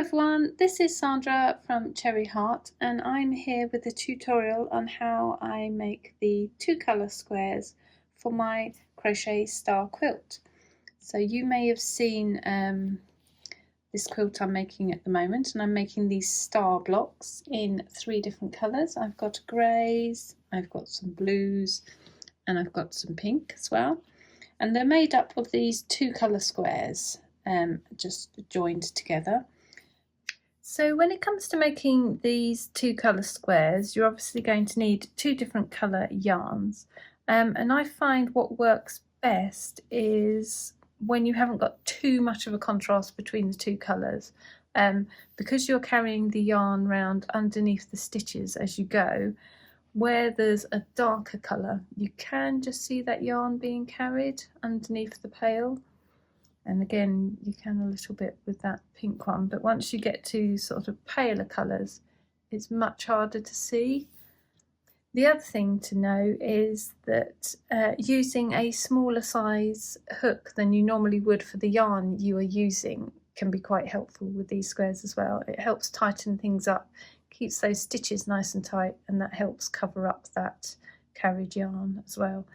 everyone, this is Sandra from Cherry Heart and I'm here with a tutorial on how I make the 2-colour squares for my crochet star quilt. So you may have seen this quilt I'm making at the moment, and I'm making these star blocks in 3 different colours. I've got greys, I've got some blues and I've got some pink as well, and they're made up of these 2-colour squares just joined together. So when it comes to making these 2-colour squares, you're obviously going to need 2 different colour yarns, and I find what works best is when you haven't got too much of a contrast between the 2 colours, because you're carrying the yarn round underneath the stitches as you go. Where there's a darker colour, you can just see that yarn being carried underneath the pail. And again, you can a little bit with that pink one, but once you get to sort of paler colours, it's much harder to see. The other thing to know is that using a smaller size hook than you normally would for the yarn you are using can be quite helpful with these squares as well. It helps tighten things up, keeps those stitches nice and tight, and that helps cover up that carried yarn as well.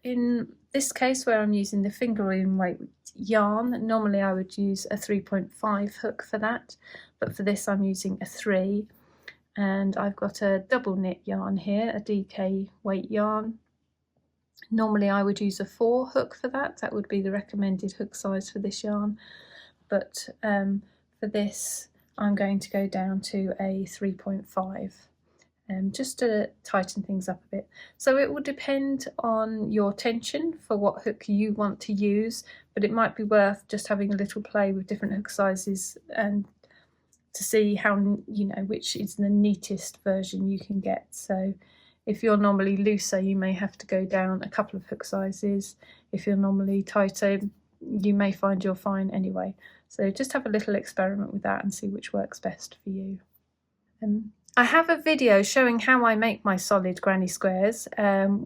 In this case, where I'm using the fingering weight yarn, normally I would use a 3.5 hook for that, but for this I'm using a 3, and I've got a double knit yarn here, a DK weight yarn. Normally I would use a 4 hook for that. That would be the recommended hook size for this yarn, but for this I'm going to go down to a 3.5. Just to tighten things up a bit. So it will depend on your tension for what hook you want to use, but it might be worth just having a little play with different hook sizes and to see how, you know, which is the neatest version you can get. So if you're normally looser, you may have to go down a couple of hook sizes. If you're normally tighter, you may find you're fine anyway. So just have a little experiment with that and see which works best for you. I have a video showing how I make my solid granny squares,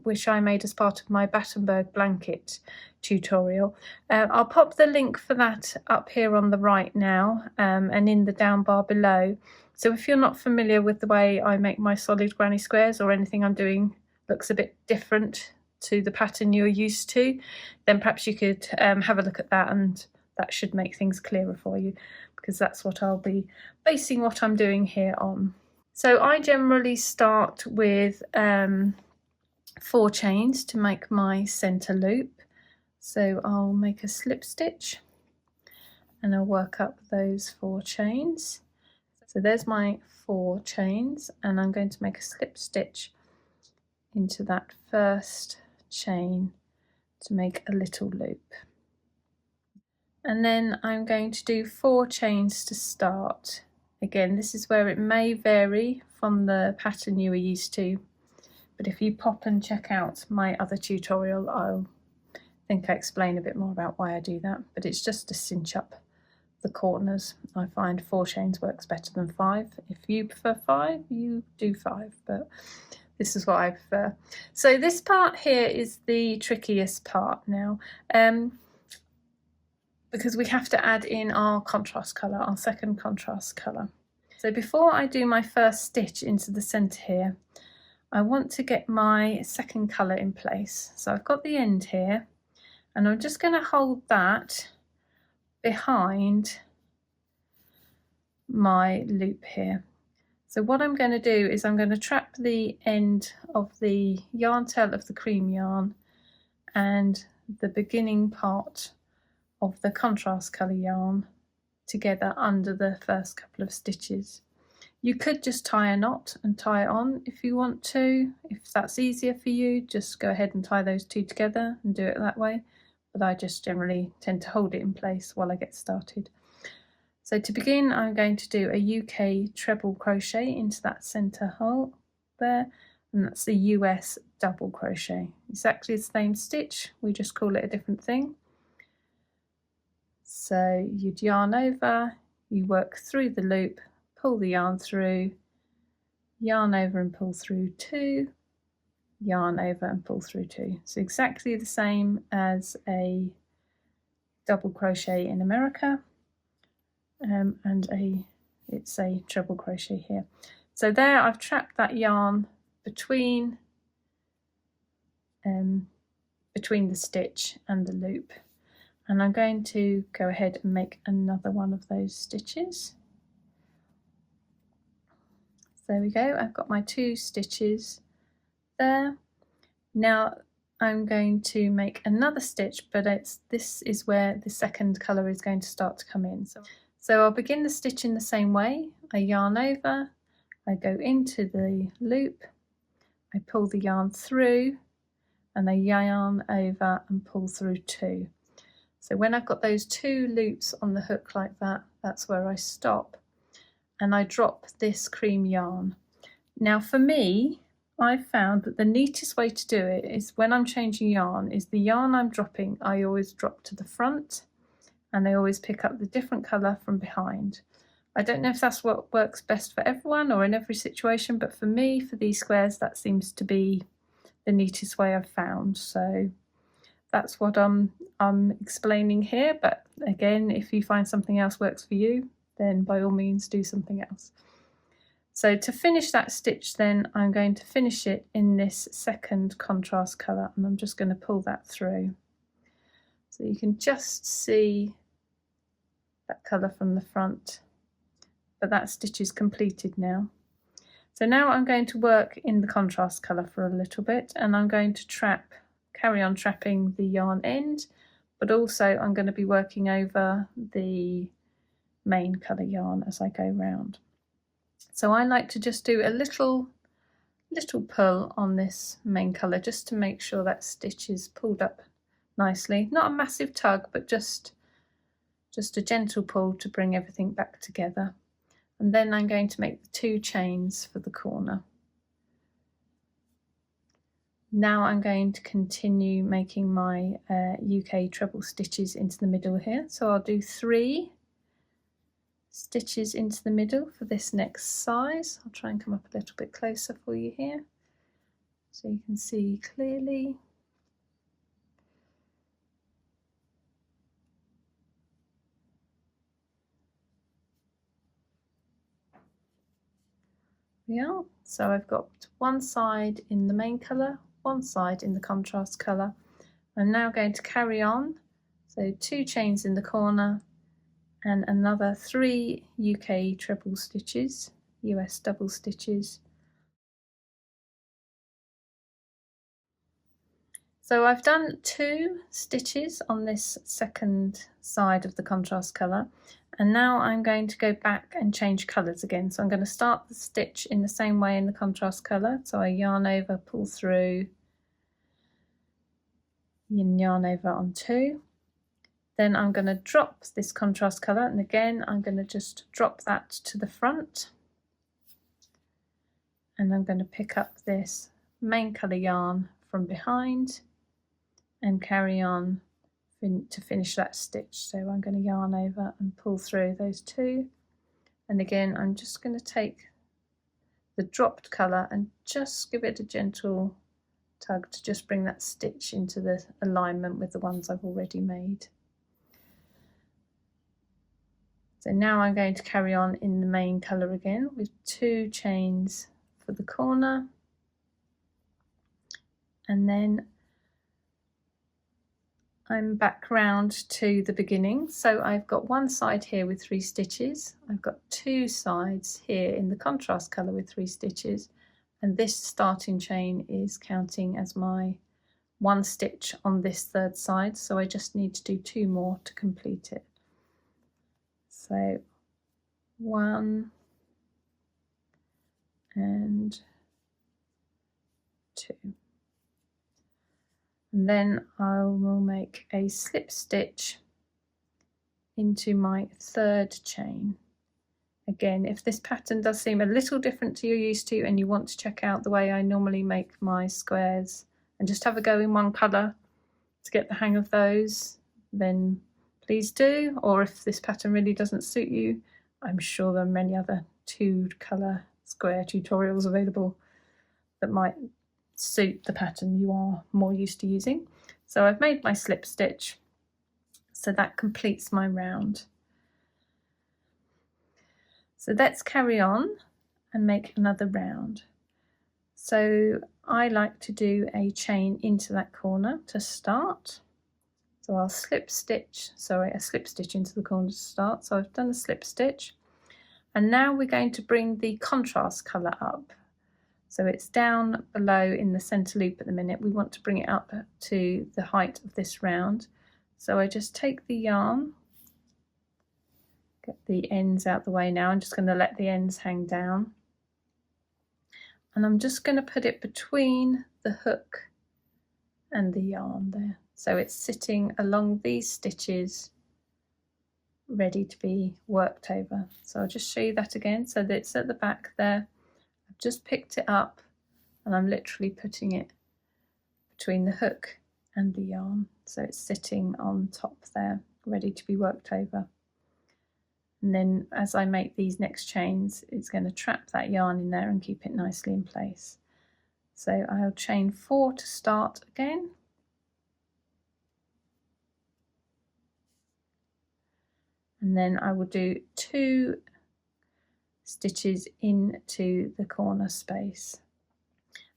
which I made as part of my Battenberg blanket tutorial. I'll pop the link for that up here on the right now, and in the down bar below. So if you're not familiar with the way I make my solid granny squares, or anything I'm doing looks a bit different to the pattern you're used to, then perhaps you could have a look at that, and that should make things clearer for you, because that's what I'll be basing what I'm doing here on. So I generally start with 4 chains to make my centre loop. So I'll make a slip stitch and I'll work up those 4 chains. So there's my 4 chains, and I'm going to make a slip stitch into that first chain to make a little loop. And then I'm going to do 4 chains to start. Again, this is where it may vary from the pattern you were used to, but if you pop and check out my other tutorial, I explain a bit more about why I do that, but it's just to cinch up the corners. I find 4 chains works better than 5. If you prefer 5, you do 5, but this is what I prefer. So this part here is the trickiest part now, because we have to add in our contrast colour, our second contrast colour. So before I do my first stitch into the centre here, I want to get my second colour in place. So I've got the end here, and I'm just going to hold that behind my loop here. So what I'm going to do is I'm going to trap the end of the yarn tail of the cream yarn and the beginning part of the contrast colour yarn together under the first couple of stitches. You could just tie a knot and tie it on if you want to. If that's easier for you, just go ahead and tie those 2 together and do it that way, but I just generally tend to hold it in place while I get started. So to begin, I'm going to do a UK treble crochet into that centre hole there, and that's the US double crochet. Exactly the same stitch, we just call it a different thing. So you'd yarn over, you work through the loop, pull the yarn through, yarn over and pull through 2, yarn over and pull through 2. So exactly the same as a double crochet in America, and a it's a treble crochet here. So there I've trapped that yarn between the stitch and the loop, and I'm going to go ahead and make another one of those stitches. So there we go, I've got my 2 stitches there. Now I'm going to make another stitch, but this is where the second colour is going to start to come in. So I'll begin the stitch in the same way. I yarn over, I go into the loop, I pull the yarn through, and I yarn over and pull through 2. So when I've got those 2 loops on the hook like that, that's where I stop, and I drop this cream yarn. Now for me, I've found that the neatest way to do it is when I'm changing yarn, is the yarn I'm dropping, I always drop to the front, and I always pick up the different colour from behind. I don't know if that's what works best for everyone or in every situation, but for me, for these squares, that seems to be the neatest way I've found. So that's what I'm explaining here, but again, if you find something else works for you, then by all means do something else. So to finish that stitch then, I'm going to finish it in this second contrast colour, and I'm just going to pull that through. So you can just see that colour from the front, but that stitch is completed now. So now I'm going to work in the contrast colour for a little bit, and I'm going to carry on trapping the yarn end, but also I'm going to be working over the main colour yarn as I go round. So I like to just do a little pull on this main colour just to make sure that stitch is pulled up nicely. Not a massive tug, but just a gentle pull to bring everything back together. And then I'm going to make the 2 chains for the corner. Now I'm going to continue making my UK treble stitches into the middle here. So I'll do 3 stitches into the middle for this next size. I'll try and come up a little bit closer for you here so you can see clearly. Yeah, so I've got one side in the main colour, one side in the contrast colour. I'm now going to carry on, so 2 chains in the corner and another 3 UK treble stitches, US double stitches. So I've done 2 stitches on this second side of the contrast colour, and now I'm going to go back and change colours again. So I'm going to start the stitch in the same way in the contrast colour. So I yarn over, pull through, and yarn over on 2. Then I'm going to drop this contrast colour, and again I'm going to just drop that to the front, and I'm going to pick up this main colour yarn from behind and carry on to finish that stitch. So I'm going to yarn over and pull through those 2, and again I'm just going to take the dropped colour and just give it a gentle tug to just bring that stitch into the alignment with the ones I've already made. So now I'm going to carry on in the main colour again with 2 chains for the corner, and then I'm back round to the beginning. So I've got one side here with 3 stitches, I've got 2 sides here in the contrast colour with 3 stitches, and this starting chain is counting as my 1 stitch on this 3rd side, so I just need to do 2 more to complete it. So 1 and 2. And then I will make a slip stitch into my 3rd chain. Again, if this pattern does seem a little different to you're used to, and you want to check out the way I normally make my squares and just have a go in one colour to get the hang of those, then please do. Or if this pattern really doesn't suit you, I'm sure there are many other 2 colour square tutorials available that might suit the pattern you are more used to using. So I've made my slip stitch, so that completes my round. So let's carry on and make another round. So I like to do a chain into that corner to start. So I'll slip stitch into the corner to start. So I've done a slip stitch, and now we're going to bring the contrast colour up. So it's down below in the centre loop at the minute. We want to bring it up to the height of this round. So I just take the yarn, get the ends out the way now. I'm just going to let the ends hang down. And I'm just going to put it between the hook and the yarn there. So it's sitting along these stitches, ready to be worked over. So I'll just show you that again. So that it's at the back there. I've just picked it up and I'm literally putting it between the hook and the yarn. So it's sitting on top there, ready to be worked over. And then as I make these next chains, it's going to trap that yarn in there and keep it nicely in place. So I'll chain 4 to start again. And then I will do 2 stitches into the corner space.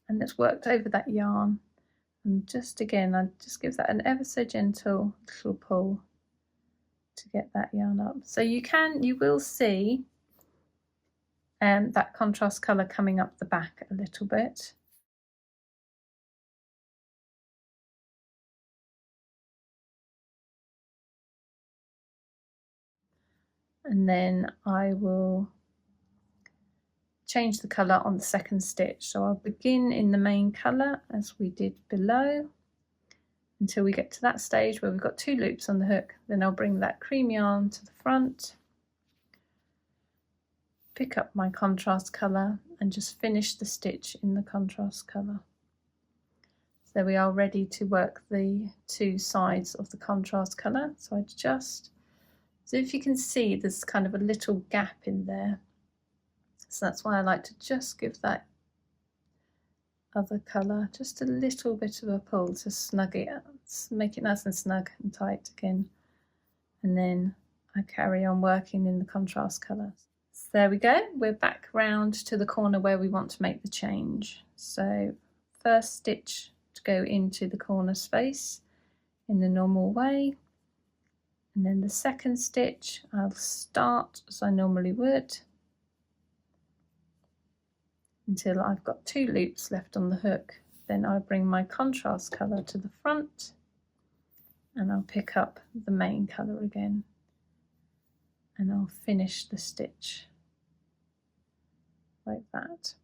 And it's worked over that yarn. And just again, I just give that an ever so gentle little pull to get that yarn up. So you will see that contrast colour coming up the back a little bit. And then I will change the colour on the second stitch. So I'll begin in the main colour as we did below until we get to that stage where we've got 2 loops on the hook. Then I'll bring that cream yarn to the front, pick up my contrast colour and just finish the stitch in the contrast colour. So there we are, ready to work the 2 sides of the contrast colour. So if you can see, there's kind of a little gap in there. So that's why I like to just give that other colour just a little bit of a pull to snug it, make it nice and snug and tight again. And then I carry on working in the contrast colour. So there we go, we're back round to the corner where we want to make the change. So first stitch to go into the corner space in the normal way. And then the second stitch, I'll start as I normally would until I've got 2 loops left on the hook. Then I'll bring my contrast colour to the front and I'll pick up the main colour again and I'll finish the stitch like that.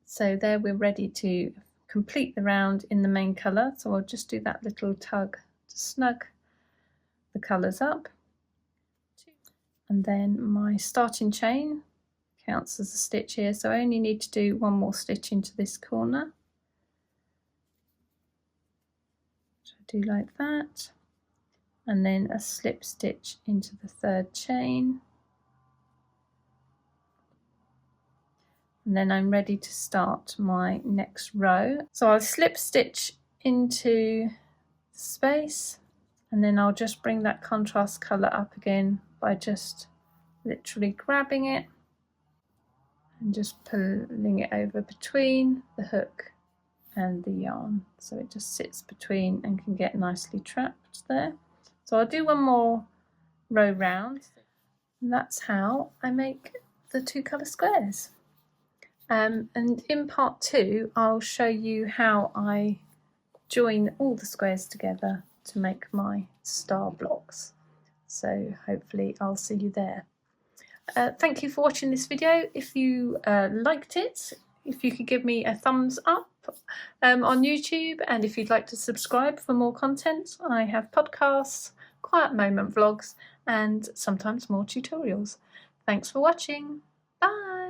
So there we're ready to complete the round in the main colour. So I'll just do that little tug to snug the colours up, and then my starting chain counts as a stitch here, so I only need to do 1 more stitch into this corner. So I do like that, and then a slip stitch into the 3rd chain, and then I'm ready to start my next row. So I'll slip stitch into the space, and then I'll just bring that contrast colour up again by just literally grabbing it and just pulling it over between the hook and the yarn, so it just sits between and can get nicely trapped there. So I'll do 1 more row round, and that's how I make the 2 colour squares. And in part 2 I'll show you how I join all the squares together to make my star blocks. So hopefully I'll see you there. Thank you for watching this video. If you liked it, if you could give me a thumbs up on YouTube, and if you'd like to subscribe for more content. I have podcasts, quiet moment vlogs, and sometimes more tutorials. Thanks for watching. Bye!